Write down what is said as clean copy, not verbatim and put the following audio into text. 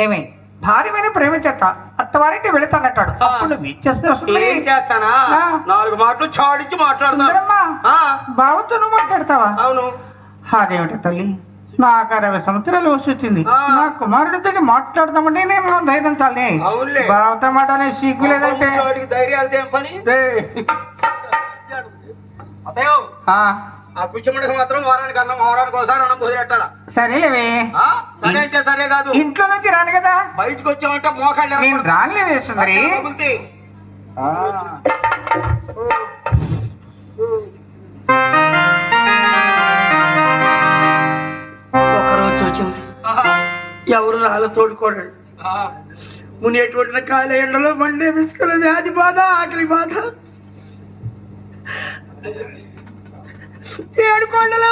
ఏమి భార్య మీద ప్రేమించట అత్తవారింటి వెళతానంటాడు. అప్పుడు ఏం చేస్తానా 4 మాటలు చాడించి మాట్లాడుతున్నా. బావతో నువ్వు మాట్లాడతావా? అవును. అదేమిటి తల్లి, నాకు 60 సంవత్సరాలు వచ్చింది. నా కుమారుడితో మాట్లాడదామంటే నేను ధైర్యం చాలే. బావతో మాట అనే సిగ్గు లేదంటే ధైర్యాలు ఏం పని. ఆ పుచ్చముడికి మాత్రం వారానికి అన్నం, వారానికి ఒకసారి అన్నం పోసేట్టాలా. సరేలేవే. సరే అయితే సరే కాదు, ఇంట్లో నుంచి రాను కదా. బయటకు వచ్చామంటే మోకాళ్ళు నేను రానిలేదు సుందరి. ఒకరోజు వచ్చింది, ఎవరు రాళ్ళ తోడుకోడాడు. మునేటువంటి కాయల ఎండలో మండే విసుకల వ్యాధి బాధ, ఆకలి బాధ, ఏడుకొండలో